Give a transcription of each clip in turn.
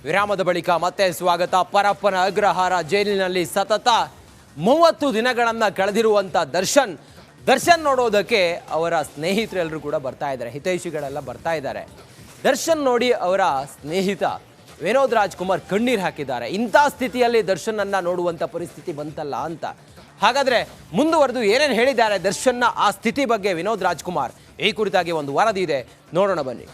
ವಿರಾಮದ ಬಳಿಕ ಮತ್ತೆ ಸ್ವಾಗತ. ಪರಪ್ಪನ ಅಗ್ರಹಾರ ಜೈಲಿನಲ್ಲಿ ಸತತ 30 ದಿನಗಳನ್ನು ಕಳೆದಿರುವಂಥ ದರ್ಶನ್ ನೋಡೋದಕ್ಕೆ ಅವರ ಸ್ನೇಹಿತರೆಲ್ಲರೂ ಕೂಡ ಬರ್ತಾ ಇದ್ದಾರೆ, ಹಿತೈಷಿಗಳೆಲ್ಲ ಬರ್ತಾ ಇದ್ದಾರೆ. ದರ್ಶನ್ ನೋಡಿ ಅವರ ಸ್ನೇಹಿತ ವಿನೋದ್ ರಾಜ್ಕುಮಾರ್ ಕಣ್ಣೀರು ಹಾಕಿದ್ದಾರೆ. ಇಂಥ ಸ್ಥಿತಿಯಲ್ಲಿ ದರ್ಶನನ್ನ ನೋಡುವಂಥ ಪರಿಸ್ಥಿತಿ ಬಂತಲ್ಲ ಅಂತ. ಹಾಗಾದರೆ ಮುಂದುವರೆದು ಏನೇನು ಹೇಳಿದ್ದಾರೆ ದರ್ಶನ್ನ ಆ ಸ್ಥಿತಿ ಬಗ್ಗೆ ವಿನೋದ್ ರಾಜ್ಕುಮಾರ್, ಈ ಕುರಿತಾಗಿ ಒಂದು ವರದಿ ಇದೆ, ನೋಡೋಣ ಬನ್ನಿ.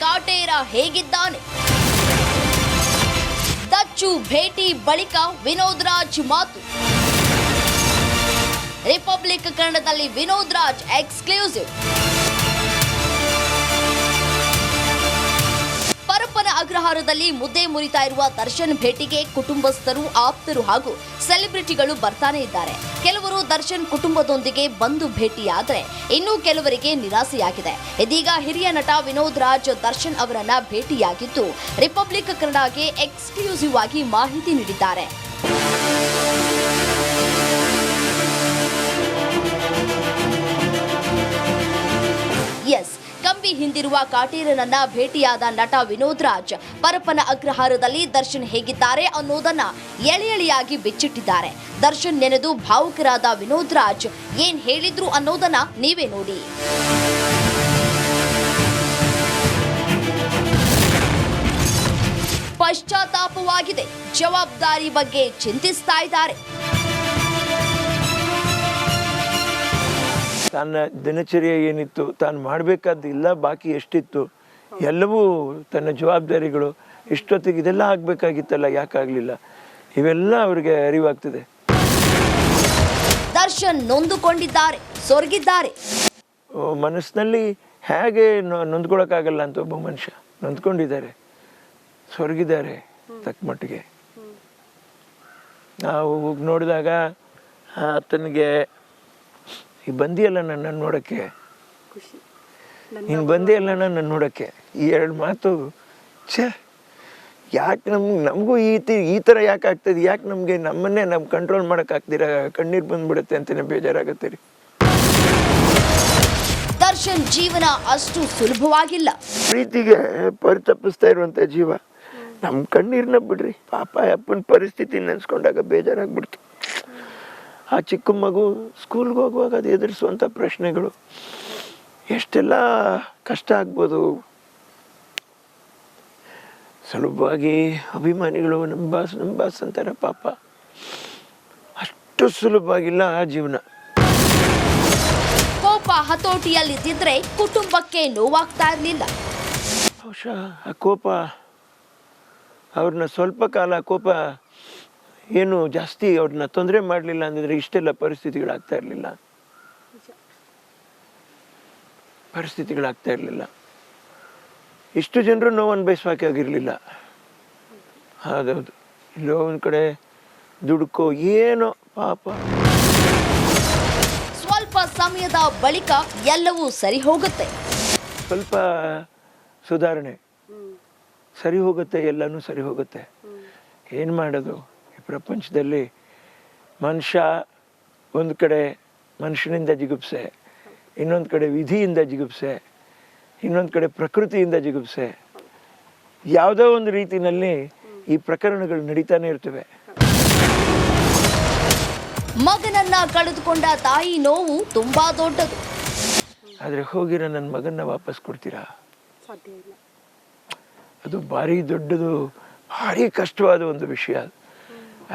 ಕಾಟೇರ ಹೇಗಿದ್ದಾನೆ? ದಚ್ಚು ಭೇಟಿ ಬಳಿಕ ವಿನೋದ್ ರಾಜ್ ಮಾತು. ರಿಪಬ್ಲಿಕ್ ಕನ್ನಡದಲ್ಲಿ ವಿನೋದ್ ರಾಜ್ ಎಕ್ಸ್ಕ್ಲೂಸಿವ್. ಪರಪ್ಪನ ಅಗ್ರಹಾರದಲ್ಲಿ ಮುದ್ದೆ ಮುರಿತಾ ಇರುವ ದರ್ಶನ್ ಭೇಟಿಗೆ ಕುಟುಂಬಸ್ಥರು, ಆಪ್ತರು ಹಾಗೂ ಸೆಲೆಬ್ರಿಟಿಗಳು ಬರ್ತಾನೆ ಇದ್ದಾರೆ. ಕೆಲವರು ದರ್ಶನ್ ಕುಟುಂಬದೊಂದಿಗೆ ಬಂದು ಭೇಟಿಯಾದರೆ ಇನ್ನು ಕೆಲವರಿಗೆ ನಿರಾಸೆಯಾಗಿದೆ. ಇದೀಗ ಹಿರಿಯ ನಟ ವಿನೋದ್ ರಾಜ್ ದರ್ಶನ್ ಅವರನ್ನ ಭೇಟಿಯಾಗಿದ್ದು ರಿಪಬ್ಲಿಕ್ ಕನ್ನಡಗೆ ಎಕ್ಸ್ಕ್ಲೂಸಿವ್ ಆಗಿ ಮಾಹಿತಿ ನೀಡಿದ್ದಾರೆ. ಎಸ್, ಕಂಬಿ ಹಿಂದಿರುವ ಕಾಟೇರನನ್ನ ಭೇಟಿಯಾದ ನಟ ವಿನೋದ್ ರಾಜ್ ಪರಪ್ಪನ ಅಗ್ರಹಾರದಲ್ಲಿ ದರ್ಶನ್ ಹೇಗಿದ್ದಾರೆ ಅನ್ನೋದನ್ನ ಎಳೆಯಾಗಿ ಬಿಚ್ಚಿಟ್ಟಿದ್ದಾರೆ. ದರ್ಶನ್ ನೆನೆದು ಭಾವುಕರಾದ ವಿನೋದ್ ರಾಜ್ ಏನ್ ಹೇಳಿದ್ರು ಅನ್ನೋದನ್ನ ನೀವೇ ನೋಡಿ. ಪಶ್ಚಾತ್ತಾಪವಾಗಿದೆ, ಜವಾಬ್ದಾರಿ ಬಗ್ಗೆ ಚಿಂತಿಸ್ತಾ ಇದ್ದಾರೆ. ತನ್ನ ದಿನಚರ್ಯ ಏನಿತ್ತು, ತಾನು ಮಾಡಬೇಕಾದಿಲ್ಲ, ಬಾಕಿ ಎಷ್ಟಿತ್ತು ಎಲ್ಲವೂ ತನ್ನ ಜವಾಬ್ದಾರಿಗಳು ಇಷ್ಟೊತ್ತಿಗೆ ಇದೆಲ್ಲ ಆಗಬೇಕಾಗಿತ್ತಲ್ಲ, ಯಾಕಾಗಲಿಲ್ಲ, ಇವೆಲ್ಲ ಅವರಿಗೆ ಅರಿವಾಗ್ತದೆ. ದರ್ಶನ್ ನೊಂದುಕೊಂಡಿದ್ದಾರೆ, ಸೊರಗಿದ್ದಾರೆ. ಮನಸ್ಸಿನಲ್ಲಿ ಹೇಗೆ ನೊಂದ್ಕೊಳಕ್ಕಾಗಲ್ಲ ಅಂತ ಒಬ್ಬ ಮನುಷ್ಯ ನೊಂದ್ಕೊಂಡಿದ್ದಾರೆ, ಸೊರಗಿದ್ದಾರೆ ತಕ್ಕ ಮಟ್ಟಿಗೆ. ನಾವು ನೋಡಿದಾಗ ಆತನಿಗೆ ಈ ಬಂದಿಯಲ್ಲ ನನ್ನ ನೋಡೋಕ್ಕೆ, ನೀನು ಬಂದಿಯಲ್ಲ ನನ್ನ ನೋಡೋಕ್ಕೆ, ಈ ಎರಡು ಮಾತು ಯಾಕೆ ನಮಗೂ ಈ ಥರ ಯಾಕೆ ಆಗ್ತದೆ, ಯಾಕೆ ನಮಗೆ ನಮ್ಮನ್ನೇ ನಾವು ಕಂಟ್ರೋಲ್ ಮಾಡೋಕ್ಕಾಗ್ತೀರ, ಕಣ್ಣೀರು ಬಂದ್ಬಿಡುತ್ತೆ ಅಂತಲೇ ಬೇಜಾರಾಗುತ್ತೆ ರೀ. ದರ್ಶನ್ ಜೀವನ ಅಷ್ಟು ಸುಲಭವಾಗಿಲ್ಲ. ಪ್ರೀತಿಗೆ ಪರಿತಪಿಸ್ತಾ ಇರುವಂಥ ಜೀವ. ನಮ್ಮ ಕಣ್ಣೀರನ್ನ ಬಿಡ್ರಿ, ಪಾಪ ಅಪ್ಪನ ಪರಿಸ್ಥಿತಿ ನೆನೆಸ್ಕೊಂಡಾಗ ಬೇಜಾರಾಗ್ಬಿಡ್ತು. ಆ ಚಿಕ್ಕ ಮಗು ಸ್ಕೂಲ್ಗೆ ಹೋಗುವಾಗ ಅದು ಎದುರಿಸುವಂಥ ಪ್ರಶ್ನೆಗಳು ಎಷ್ಟೆಲ್ಲ ಕಷ್ಟ ಆಗ್ಬೋದು. ಸುಲಭವಾಗಿ ಅಭಿಮಾನಿಗಳು ನಮ್ಮ ಬಾಸ್ ಅಂತಾರೆ, ಪಾಪ ಅಷ್ಟು ಸುಲಭವಾಗಿಲ್ಲ ಆ ಜೀವನ. ಕೋಪ ಹತೋಟಿಯಲ್ಲಿದ್ದಿದ್ರೆ ಕುಟುಂಬಕ್ಕೆ ನೋವಾಗ್ತಾ ಇರಲಿಲ್ಲ. ಬಹುಶಃ ಆ ಕೋಪ ಅವ್ರನ್ನ ಸ್ವಲ್ಪ ಕಾಲ ಕೋಪ ಏನು ಜಾಸ್ತಿ ಅವ್ರನ್ನ ತೊಂದರೆ ಮಾಡಲಿಲ್ಲ ಅಂದಿದ್ರೆ ಇಷ್ಟೆಲ್ಲ ಪರಿಸ್ಥಿತಿಗಳಾಗ್ತಾ ಇರಲಿಲ್ಲ. ಇಷ್ಟು ಜನರು ನೋವು ಅನುಭವಿಸೋಕೆ ಆಗಿರಲಿಲ್ಲ. ಹೌದೌದು, ಇಲ್ಲೋ ಒಂದು ಕಡೆ ದುಡುಕೋ ಏನೋ ಪಾಪ. ಸ್ವಲ್ಪ ಸಮಯದ ಬಳಿಕ ಎಲ್ಲವೂ ಸರಿ ಹೋಗುತ್ತೆ. ಸ್ವಲ್ಪ ಸುಧಾರಣೆ, ಸರಿ ಹೋಗುತ್ತೆ, ಎಲ್ಲನೂ ಸರಿ ಹೋಗುತ್ತೆ. ಏನು ಮಾಡೋದು, ಪ್ರಪಂಚದಲ್ಲಿ ಮನುಷ್ಯ ಒಂದು ಕಡೆ ಮನುಷ್ಯನಿಂದ ಜಿಗುಪ್ಸೆ, ಇನ್ನೊಂದು ಕಡೆ ವಿಧಿಯಿಂದ ಜಿಗುಪ್ಸೆ, ಇನ್ನೊಂದು ಕಡೆ ಪ್ರಕೃತಿಯಿಂದ ಜಿಗುಪ್ಸೆ. ಯಾವುದೋ ಒಂದು ರೀತಿಯಲ್ಲಿ ಈ ಪ್ರಕರಣಗಳು ನಡೀತಾನೆ ಇರ್ತವೆ. ಮಗನನ್ನ ಕಳೆದುಕೊಂಡ ತಾಯಿ ನೋವು ತುಂಬಾ ದೊಡ್ಡದು. ಆದರೆ ಹೋಗಿರೋ ನನ್ನ ಮಗನ್ನ ವಾಪಸ್ ಕೊಡ್ತೀರಾ? ಅದು ಭಾರಿ ದೊಡ್ಡದು, ಭಾರಿ ಕಷ್ಟವಾದ ಒಂದು ವಿಷಯ.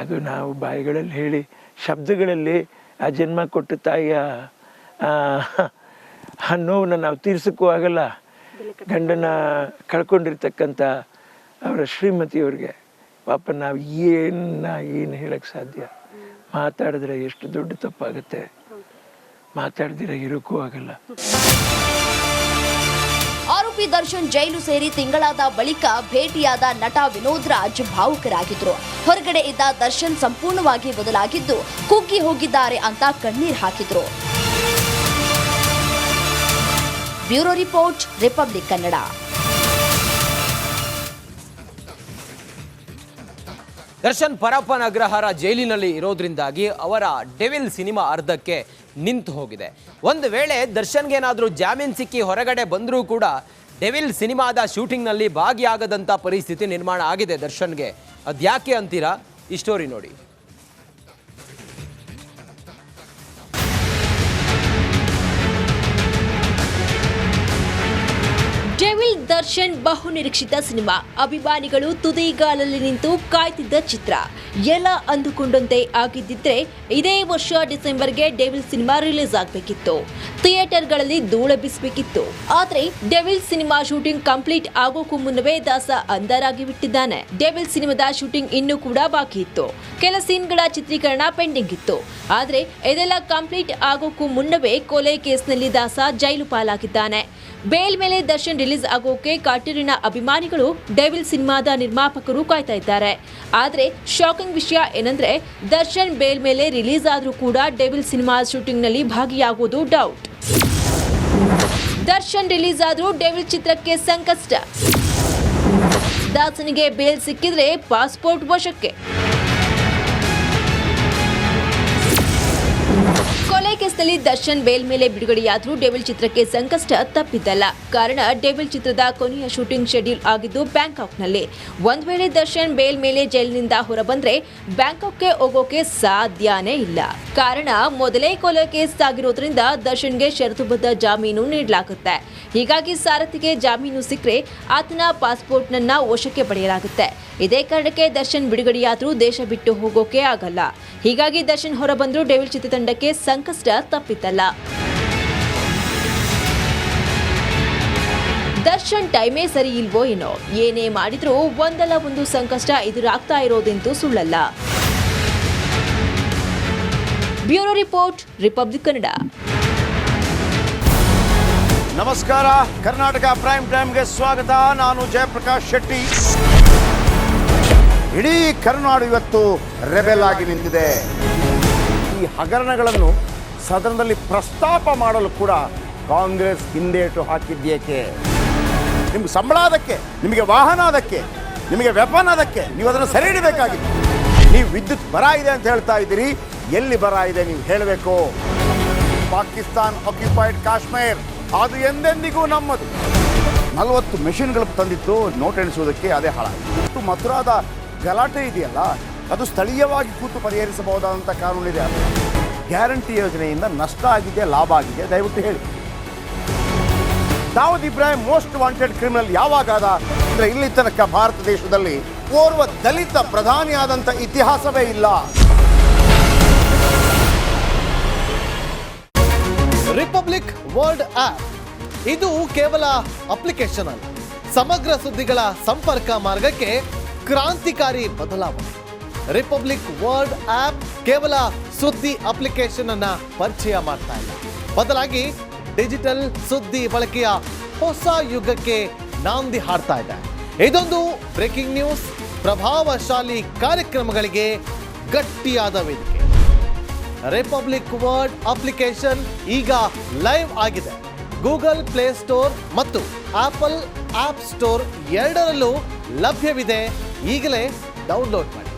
ಅದು ನಾವು ಬಾಯಿಗಳಲ್ಲಿ ಹೇಳಿ, ಶಬ್ದಗಳಲ್ಲಿ ಆ ಜನ್ಮ ಕೊಟ್ಟ ತಾಯಿಯ ಆ ನೋವನ್ನು ನಾವು ತೀರ್ಸಕ್ಕೂ ಆಗಲ್ಲ. ಗಂಡನ ಕಳ್ಕೊಂಡಿರ್ತಕ್ಕಂಥ ಅವರ ಶ್ರೀಮತಿಯವ್ರಿಗೆ ಪಾಪ ನಾವು ಏನು ಹೇಳಕ್ಕೆ ಸಾಧ್ಯ? ಮಾತಾಡಿದ್ರೆ ಎಷ್ಟು ದೊಡ್ಡ ತಪ್ಪಾಗುತ್ತೆ, ಮಾತಾಡ್ದಿರ ಇರೋಕ್ಕೂ ಆಗಲ್ಲ. ಆರೋಪಿ ದರ್ಶನ್ ಜೈಲು ಸೇರಿ ತಿಂಗಳಾದ ಬಳಿಕ ಭೇಟಿಯಾದ ನಟ ವಿನೋದ್ ರಾಜ್ ಭಾವುಕರಾಗಿದ್ರು. ಹೊರಗಡೆ ಇದ್ದ ದರ್ಶನ್ ಸಂಪೂರ್ಣವಾಗಿ ಬದಲಾಗಿದ್ದು ಕುಗ್ಗಿ ಹೋಗಿದ್ದಾರೆ ಅಂತ ಕಣ್ಣೀರ್ ಹಾಕಿದ್ರು. Bureau report, republic Kannada. Darshan Parappana Agrahara ಜೈಲಿನಲ್ಲಿ ಇರೋದ್ರಿಂದಾಗಿ ಅವರ ಡೆವಿಲ್ ಸಿನಿಮಾ ಅರ್ಧಕ್ಕೆ ನಿಂತು ಹೋಗಿದೆ. ಒಂದು ವೇಳೆ ದರ್ಶನ್ಗೇನಾದರೂ ಜಾಮೀನು ಸಿಕ್ಕಿ ಹೊರಗಡೆ ಬಂದರೂ ಕೂಡ ಡೆವಿಲ್ ಸಿನಿಮಾದ ಶೂಟಿಂಗ್ನಲ್ಲಿ ಭಾಗಿಯಾಗದಂಥ ಪರಿಸ್ಥಿತಿ ನಿರ್ಮಾಣ ಆಗಿದೆ ದರ್ಶನ್ಗೆ. ಅದ್ಯಾಕೆ ಅಂತೀರಾ? ಈ ಸ್ಟೋರಿ ನೋಡಿ. ಡೆವಿಲ್ ದರ್ಶನ್ ಬಹುನಿರೀಕ್ಷಿತ ಸಿನಿಮಾ. ಅಭಿಮಾನಿಗಳು ತುದಿಗಾಲಲ್ಲಿ ನಿಂತು ಕಾಯ್ತಿದ್ದ ಚಿತ್ರ. ಎಲ್ಲ ಅಂದುಕೊಂಡಂತೆ ಆಗಿದ್ದಿದ್ರೆ ಇದೇ ವರ್ಷ ಡಿಸೆಂಬರ್ಗೆ ಡೆವಿಲ್ ಸಿನಿಮಾ ರಿಲೀಸ್ ಆಗಬೇಕಿತ್ತು, ಥಿಯೇಟರ್ಗಳಲ್ಲಿ ಧೂಳೆಬ್ಬಿಸಬೇಕಿತ್ತು. ಆದ್ರೆ ಡೆವಿಲ್ ಸಿನಿಮಾ ಶೂಟಿಂಗ್ ಕಂಪ್ಲೀಟ್ ಆಗೋಕ್ಕೂ ಮುನ್ನವೇ ದಾಸ ಅಂಧರಾಗಿ ಬಿಟ್ಟಿದ್ದಾನೆ. ಡೆವಿಲ್ ಸಿನಿಮಾದ ಶೂಟಿಂಗ್ ಇನ್ನೂ ಕೂಡ ಬಾಕಿ ಇತ್ತು, ಕೆಲ ಸೀನ್ಗಳ ಚಿತ್ರೀಕರಣ ಪೆಂಡಿಂಗ್ ಇತ್ತು. ಆದ್ರೆ ಇದೆಲ್ಲ ಕಂಪ್ಲೀಟ್ ಆಗೋಕ್ಕೂ ಮುನ್ನವೇ ಕೊಲೆ ಕೇಸ್ನಲ್ಲಿ ದಾಸ ಜೈಲು ಪಾಲಾಗಿದ್ದಾನೆ. ಬೇಲ್ ಮೇಲೆ ದರ್ಶನ್ ರಿಲೀಸ್ ಆಗೋಕೆ ಕಾಟೂರಿನ ಅಭಿಮಾನಿಗಳು ಡೆವಿಲ್ ಸಿನಿಮಾದ ನಿರ್ಮಾಪಕರು ಕಾಯ್ತಾ ಇದ್ದಾರೆ. ಆದ್ರೆ ಶಾಕಿಂಗ್ ವಿಷಯ ಏನಂದ್ರೆ ದರ್ಶನ್ ಬೇಲ್ ಮೇಲೆ ರಿಲೀಸ್ ಆದ್ರೂ ಕೂಡ ಡೆವಿಲ್ ಸಿನಿಮಾ ಶೂಟಿಂಗ್ ನಲ್ಲಿ ಭಾಗಿಯಾಗೋದು ಡೌಟ್. ದರ್ಶನ್ ರಿಲೀಸ್ ಆದ್ರೂ ಡೆವಿಲ್ ಚಿತ್ರಕ್ಕೆ ಸಂಕಷ್ಟ. ದಾಸನಿಗೆ ಬೇಲ್ ಸಿಕ್ಕಿದ್ರೆ ಪಾಸ್ಪೋರ್ಟ್ ವಶಕ್ಕೆ. ಕೊಲೆ ಕೇಸ್ನಲ್ಲಿ ದರ್ಶನ್ ಬೇಲ್ ಮೇಲೆ ಬಿಡುಗಡೆಯಾದ್ರೂ ಡೆವಿಲ್ ಚಿತ್ರಕ್ಕೆ ಸಂಕಷ್ಟ ತಪ್ಪಿದ್ದಲ್ಲ. ಕಾರಣ ಡೆವಿಲ್ ಚಿತ್ರದ ಕೊನೆಯ ಶೂಟಿಂಗ್ ಶೆಡ್ಯೂಲ್ ಆಗಿದ್ದು ಬ್ಯಾಂಕಾಕ್ನಲ್ಲಿ. ಒಂದ್ ವೇಳೆ ದರ್ಶನ್ ಬೇಲ್ ಮೇಲೆ ಜೈಲಿನಿಂದ ಹೊರಬಂದ್ರೆ ಬ್ಯಾಂಕಾಕ್ಗೆ ಹೋಗೋಕೆ ಸಾಧ್ಯನೇ ಇಲ್ಲ. ಕಾರಣ ಮೊದಲೇ ಕೊಲೆ ಕೇಸ್ ಆಗಿರೋದ್ರಿಂದ ದರ್ಶನ್ಗೆ ಷರತ್ತುಬದ್ಧ ಜಾಮೀನು ನೀಡಲಾಗುತ್ತೆ. ಹೀಗಾಗಿ ಸಾರಥಿಗೆ ಜಾಮೀನು ಸಿಕ್ಕರೆ ಆತನ ಪಾಸ್ಪೋರ್ಟ್ನನ್ನ ವಶಕ್ಕೆ ಪಡೆಯಲಾಗುತ್ತೆ. ಇದೇ ಕಾರಣಕ್ಕೆ ದರ್ಶನ್ ಬಿಡುಗಡೆಯಾದ್ರೂ ದೇಶ ಬಿಟ್ಟು ಹೋಗೋಕೆ ಆಗಲ್ಲ. ಹೀಗಾಗಿ ದರ್ಶನ್ ಹೊರಬಂದ್ರೂ ಡೆವಿಲ್ ಚಿತ್ರತಂಡಕ್ಕೆ ಸಂಕಷ್ಟ ತಪ್ಪಿದ್ದಲ್ಲ. ದರ್ಶನ್ ಟೈಮೇ ಸರಿ ಇಲ್ವೋ ಏನೋ, ಏನೇ ಮಾಡಿದ್ರೂ ಒಂದಲ್ಲ ಒಂದು ಸಂಕಷ್ಟ ಎದುರಾಗ್ತಾ ಇರೋದಂತೂ ಸುಳ್ಳಲ್ಲ. Bureau report, republic Kannada. ನಮಸ್ಕಾರ, ಕರ್ನಾಟಕ ಪ್ರೈಮ್ ಟೈಮ್ಗೆ ಸ್ವಾಗತ. ನಾನು ಜಯಪ್ರಕಾಶ್ ಶೆಟ್ಟಿ. ಇಡೀ ಕರ್ನಾಡು ಇವತ್ತು ರೆಬೆಲ್ ಆಗಿ ನಿಂತಿದೆ. ಈ ಹಗರಣಗಳನ್ನು ಸದನದಲ್ಲಿ ಪ್ರಸ್ತಾಪ ಮಾಡಲು ಕೂಡ ಕಾಂಗ್ರೆಸ್ ಹಿಂದೇಟು ಹಾಕಿದ್ದೇಕೆ? ನಿಮ್ಗೆ ಸಂಬಳ ಅದಕ್ಕೆ, ನಿಮಗೆ ವಾಹನ ಅದಕ್ಕೆ, ನಿಮಗೆ ವೆಪನ್ ಅದಕ್ಕೆ, ನೀವು ಅದನ್ನು ಸೆರೆ ಹಿಡಿಬೇಕಾಗಿತ್ತು. ನೀವು ವಿದ್ಯುತ್ ಬರ ಇದೆ ಅಂತ ಹೇಳ್ತಾ ಇದ್ದೀರಿ, ಎಲ್ಲಿ ಬರ ಇದೆ ನೀವು ಹೇಳಬೇಕು. ಪಾಕಿಸ್ತಾನ್ ಆಕ್ಯುಪೈಡ್ ಕಾಶ್ಮೀರ್ ಅದು ಎಂದೆಂದಿಗೂ ನಮ್ಮದು. 40 ಮೆಷಿನ್ಗಳು ತಂದಿತ್ತು ನೋಟ್ ಎಣಿಸುವುದಕ್ಕೆ, ಅದೇ ಹಾಳಾಯಿತು. ಮಥುರಾದ ಗಲಾಟೆ ಇದೆಯಲ್ಲ, ಅದು ಸ್ಥಳೀಯವಾಗಿ ಕೂತು ಪರಿಹರಿಸಬಹುದಾದಂಥ ಕಾನೂನಿದೆ. ಗ್ಯಾರಂಟಿ ಯೋಜನೆಯಿಂದ ನಷ್ಟ ಆಗಿದೆ, ಲಾಭ ಆಗಿದೆ, ದಯವಿಟ್ಟು ಹೇಳಿ. Dawood Ibrahim most wanted criminal ಯಾವಾಗಾದ ಅಂದರೆ ಇಲ್ಲಿ ತನಕ ಭಾರತ ದೇಶದಲ್ಲಿ ಓರ್ವ ದಲಿತ ಪ್ರಧಾನಿಯಾದಂಥ ಇತಿಹಾಸವೇ ಇಲ್ಲ. ರಿಪಬ್ಲಿಕ್ ವರ್ಲ್ಡ್ ಆಪ್ ಇದು ಕೇವಲ ಅಪ್ಲಿಕೇಶನ್ ಅಲ್ಲ, ಸಮಗ್ರ ಸುದ್ದಿಗಳ ಸಂಪರ್ಕ ಮಾರ್ಗಕ್ಕೆ ಕ್ರಾಂತಿಕಾರಿ ಬದಲಾವಣೆ. ರಿಪಬ್ಲಿಕ್ ವರ್ಲ್ಡ್ ಆಪ್ ಕೇವಲ ಸುದ್ದಿ ಅಪ್ಲಿಕೇಶನ್ ಅನ್ನ ಪರಿಚಯ ಮಾಡ್ತಾ ಇಲ್ಲ, ಬದಲಾಗಿ ಡಿಜಿಟಲ್ ಸುದ್ದಿ ಬಳಕೆಯ ಹೊಸ ಯುಗಕ್ಕೆ ನಾಂದಿ ಹಾಡ್ತಾ ಇದೆ. ಇದೊಂದು ಬ್ರೇಕಿಂಗ್ ನ್ಯೂಸ್, ಪ್ರಭಾವಶಾಲಿ ಕಾರ್ಯಕ್ರಮಗಳಿಗೆ ಗಟ್ಟಿಯಾದ ವೇದಿಕೆ. ರಿಪಬ್ಲಿಕ್ ವರ್ಲ್ಡ್ ಅಪ್ಲಿಕೇಶನ್ ಈಗ ಲೈವ್ ಆಗಿದೆ. ಗೂಗಲ್ ಪ್ಲೇ ಸ್ಟೋರ್ ಮತ್ತು ಆಪಲ್ ಆಪ್ ಸ್ಟೋರ್ ಎರಡರಲ್ಲೂ ಲಭ್ಯವಿದೆ. ಈಗಲೇ ಡೌನ್ಲೋಡ್ ಮಾಡಿ.